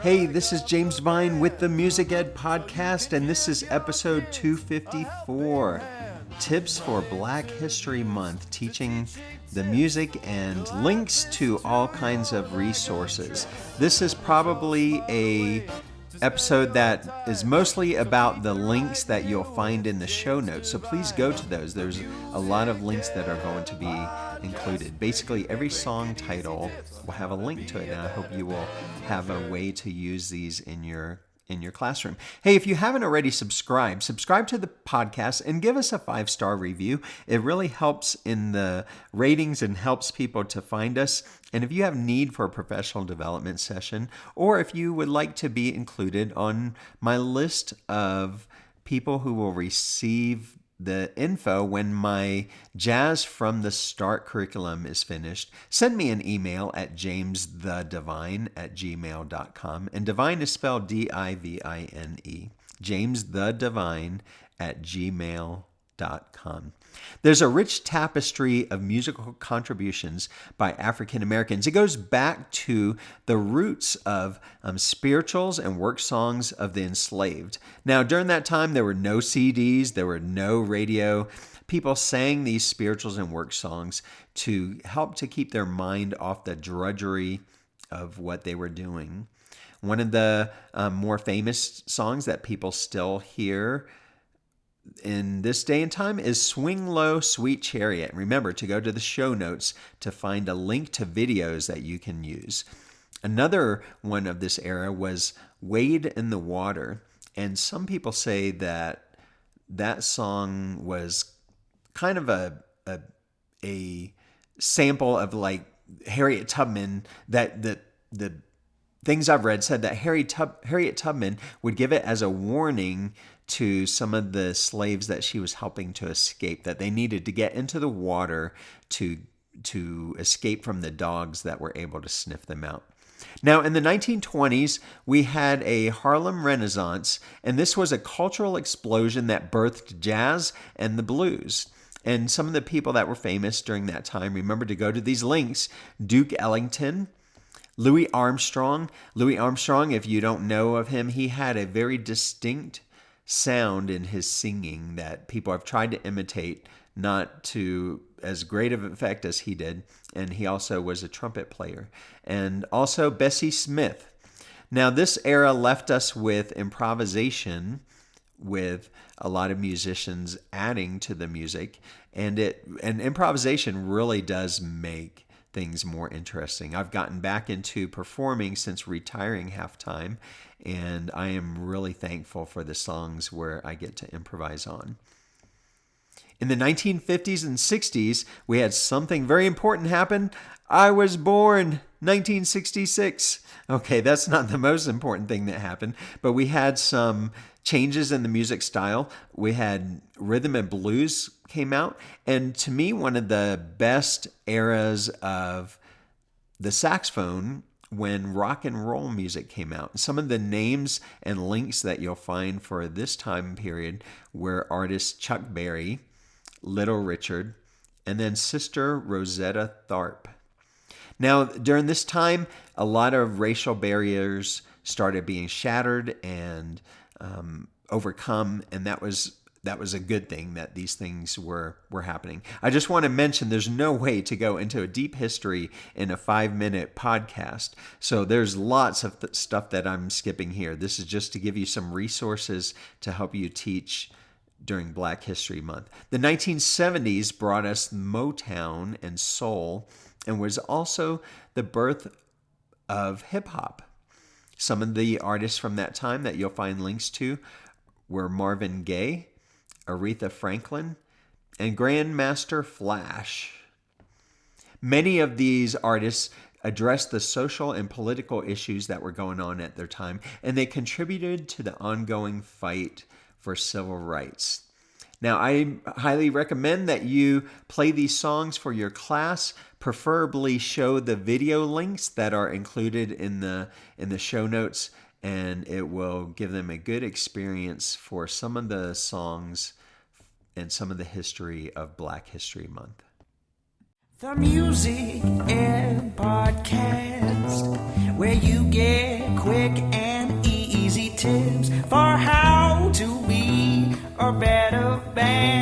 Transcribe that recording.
Hey, this is James Vine with the Music Ed Podcast, and this is episode 254. Tips for Black History Month, teaching the music and links to all kinds of resources. This is probably a episode that is mostly about the links that you'll find in the show notes, so please go to those. There's a lot of links that are going to be included. Basically, every song title will have a link to it, and I hope you will have a way to use these in your classroom. Hey, if you haven't already subscribe to the podcast and give us a 5-star review. It really helps in the ratings and helps people to find us. And if you have need for a professional development session, or if you would like to be included on my list of people who will receive the info when my Jazz from the Start curriculum is finished, send me an email at jamesthedivine@gmail.com. And divine is spelled D-I-V-I-N-E. jamesthedivine@gmail.com. There's a rich tapestry of musical contributions by African Americans. It goes back to the roots of spirituals and work songs of the enslaved. Now, during that time, there were no CDs, there were no radio. People sang these spirituals and work songs to help to keep their mind off the drudgery of what they were doing. One of the more famous songs that people still hear in this day and time is Swing Low, Sweet Chariot. And remember to go to the show notes to find a link to videos that you can use. Another one of this era was Wade in the Water. And some people say that that song was kind of a sample of like Harriet Tubman, that the things I've read said that Harriet Tubman would give it as a warning to some of the slaves that she was helping to escape, that they needed to get into the water to escape from the dogs that were able to sniff them out. Now, in the 1920s, we had a Harlem Renaissance, and this was a cultural explosion that birthed jazz and the blues. And some of the people that were famous during that time, remember to go to these links: Duke Ellington, Louis Armstrong. Louis Armstrong, if you don't know of him, he had a very distinct sound in his singing that people have tried to imitate, not to as great of an effect as he did. And he also was a trumpet player. And also Bessie Smith. Now, this era left us with improvisation, with a lot of musicians adding to the music. And improvisation really does make things more interesting. I've gotten back into performing since retiring halftime, and I am really thankful for the songs where I get to improvise on. In the 1950s and 60s, we had something very important happen. I was born 1966. Okay, that's not the most important thing that happened, but we had some changes in the music style. We had rhythm and blues came out, and to me, one of the best eras of the saxophone when rock and roll music came out. Some of the names and links that you'll find for this time period were artists Chuck Berry, Little Richard, and then Sister Rosetta Tharpe. Now, during this time, a lot of racial barriers started being shattered and overcome, and that was a good thing that these things were happening. I just want to mention there's no way to go into a deep history in a 5-minute podcast. So there's lots of stuff that I'm skipping here. This is just to give you some resources to help you teach during Black History Month. The 1970s brought us Motown and soul, and was also the birth of hip hop. Some of the artists from that time that you'll find links to were Marvin Gaye, Aretha Franklin, and Grandmaster Flash. Many of these artists addressed the social and political issues that were going on at their time, and they contributed to the ongoing fight for civil rights. Now, I highly recommend that you play these songs for your class, preferably show the video links that are included in the show notes, and it will give them a good experience for some of the songs and some of the history of Black History Month. The Music Ed Podcast, where you get quick and easy tips for how to be a better band.